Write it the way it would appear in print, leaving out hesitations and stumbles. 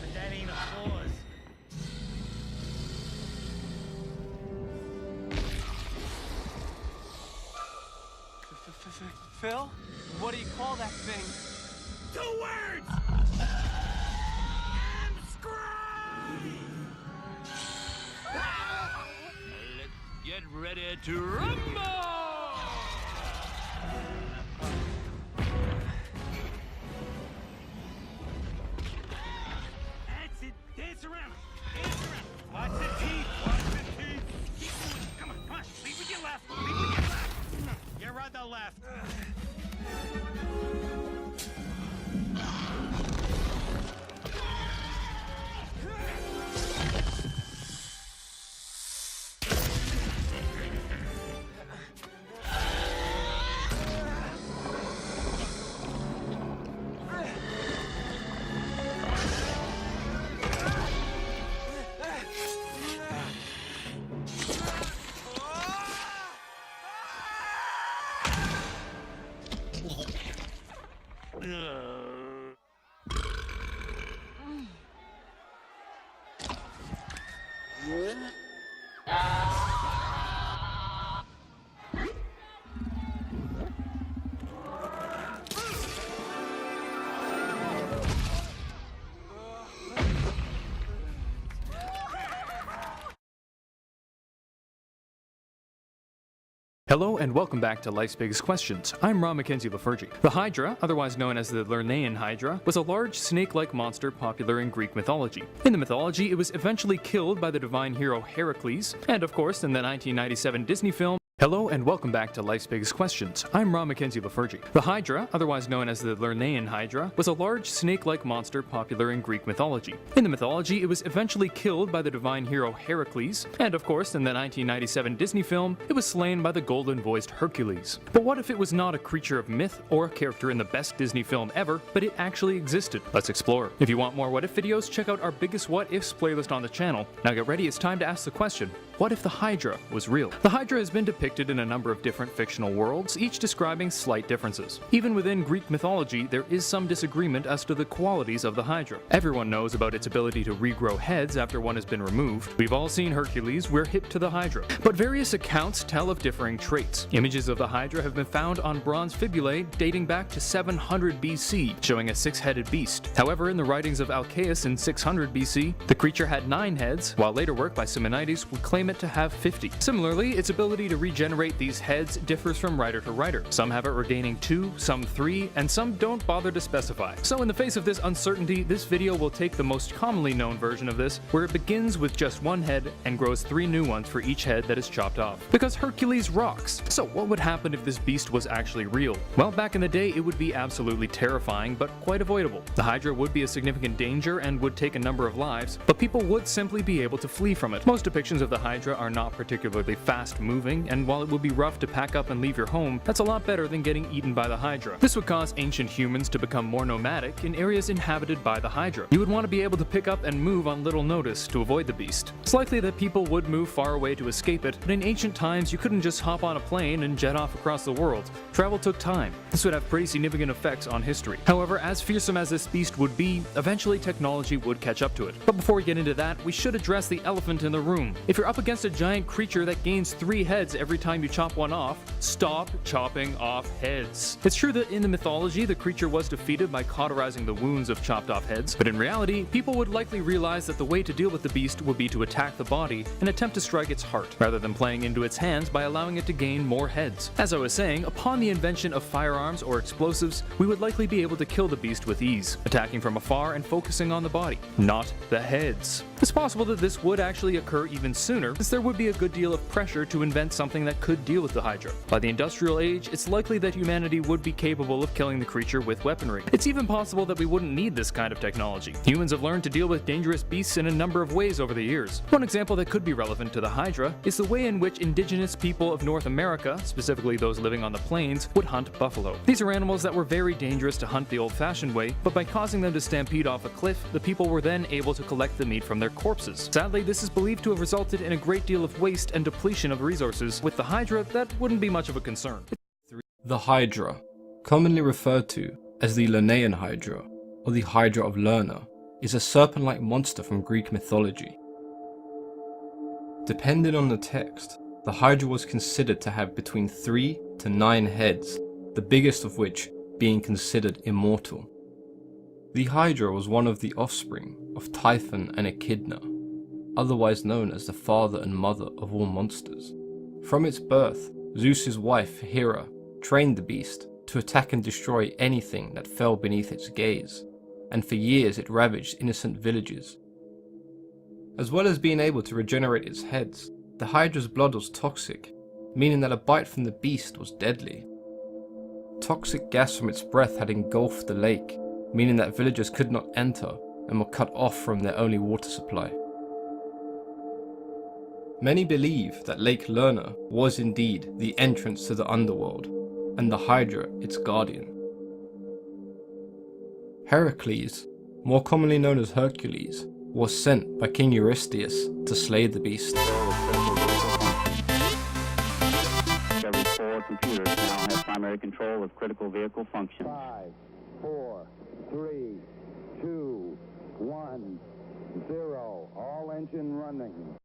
But that ain't applause. Phil? What do you call that thing? 2 words! Let's get ready to rumble! That's it. Dance around. Dance around. Watch the teeth. Watch the teeth. Keep moving. Come on, come on. Lead with your left. Lead with your left. You're on the left. Hello and welcome back to Life's Biggest Questions. I'm Ron Mackenzie Lafergie. The Hydra, otherwise known as the Lernaean Hydra, was a large snake-like monster popular in Greek mythology. In the mythology, it was eventually killed by the divine hero Heracles, and of course in the 1997 Disney film. Hello and welcome back to Life's Biggest Questions. I'm Ron Mackenzie Lafergie. The Hydra, otherwise known as the Lernaean Hydra, was a large snake-like monster popular in Greek mythology. In the mythology, it was eventually killed by the divine hero Heracles, and of course in the 1997 Disney film, it was slain by the golden-voiced Hercules. But what if it was not a creature of myth or a character in the best Disney film ever, but it actually existed? Let's explore. If you want more What If videos, check out our Biggest What Ifs playlist on the channel. Now get ready, it's time to ask the question, what if the Hydra was real? The Hydra has been depicted in a number of different fictional worlds, each describing slight differences. Even within Greek mythology, there is some disagreement as to the qualities of the Hydra. Everyone knows about its ability to regrow heads after one has been removed. We've all seen Hercules, we're hip to the Hydra. But various accounts tell of differing traits. Images of the Hydra have been found on bronze fibulae dating back to 700 BC, showing a 6-headed beast. However, in the writings of Alcaeus in 600 BC, the creature had 9 heads, while later work by Simonides would claim it to have 50. Similarly, its ability to regenerate these heads differs from writer to writer. Some have it regaining 2, some 3, and some don't bother to specify. So in the face of this uncertainty, this video will take the most commonly known version of this, where it begins with just 1 head and grows 3 new ones for each head that is chopped off. Because Hercules rocks! So what would happen if this beast was actually real? Well, back in the day, it would be absolutely terrifying, but quite avoidable. The Hydra would be a significant danger and would take a number of lives, but people would simply be able to flee from it. Most depictions of the Hydra are not particularly fast-moving, and while it would be rough to pack up and leave your home, that's a lot better than getting eaten by the Hydra. This would cause ancient humans to become more nomadic in areas inhabited by the Hydra. You would want to be able to pick up and move on little notice to avoid the beast. It's likely that people would move far away to escape it, but in ancient times you couldn't just hop on a plane and jet off across the world. Travel took time. This would have pretty significant effects on history. However, as fearsome as this beast would be, eventually technology would catch up to it. But before we get into that, we should address the elephant in the room. If you're up against a giant creature that gains 3 heads every time you chop one off, stop chopping off heads. It's true that in the mythology, the creature was defeated by cauterizing the wounds of chopped off heads, but in reality, people would likely realize that the way to deal with the beast would be to attack the body and attempt to strike its heart, rather than playing into its hands by allowing it to gain more heads. As I was saying, upon the invention of firearms or explosives, we would likely be able to kill the beast with ease, attacking from afar and focusing on the body, not the heads. It's possible that this would actually occur even sooner, since there would be a good deal of pressure to invent something that could deal with the Hydra. By the Industrial Age, it's likely that humanity would be capable of killing the creature with weaponry. It's even possible that we wouldn't need this kind of technology. Humans have learned to deal with dangerous beasts in a number of ways over the years. One example that could be relevant to the Hydra is the way in which indigenous people of North America, specifically those living on the plains, would hunt buffalo. These are animals that were very dangerous to hunt the old-fashioned way, but by causing them to stampede off a cliff, the people were then able to collect the meat from the their corpses. Sadly, this is believed to have resulted in a great deal of waste and depletion of resources. With the Hydra, that wouldn't be much of a concern. The Hydra, commonly referred to as the Lernaean Hydra, or the Hydra of Lerna, is a serpent-like monster from Greek mythology. Depending on the text, the Hydra was considered to have between 3 to 9 heads, the biggest of which being considered immortal. The Hydra was one of the offspring of Typhon and Echidna, otherwise known as the father and mother of all monsters. From its birth, Zeus's wife Hera trained the beast to attack and destroy anything that fell beneath its gaze, and for years it ravaged innocent villages. As well as being able to regenerate its heads, the Hydra's blood was toxic, meaning that a bite from the beast was deadly. Toxic gas from its breath had engulfed the lake, meaning that villagers could not enter and were cut off from their only water supply. Many believe that Lake Lerna was indeed the entrance to the underworld, and the Hydra its guardian. Heracles, more commonly known as Hercules, was sent by King Eurystheus to slay the beast. Every 4 computers now have primary control of critical vehicle functions. 5, 4, 3, 2, 1, 0. All engine running.